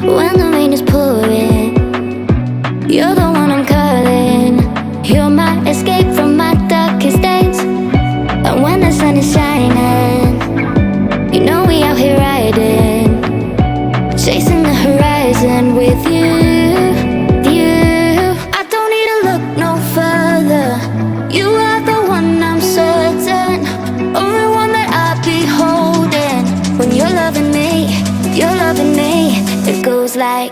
when the rain is pouring. You're the one I'm calling. You're my escape from my darkest days. And when the sun is shining, you know we out here riding, chasing the horizon with you. I don't need to look no further. You are the one I'm certain, only one that I'll be holding. When you're loving me, it goes like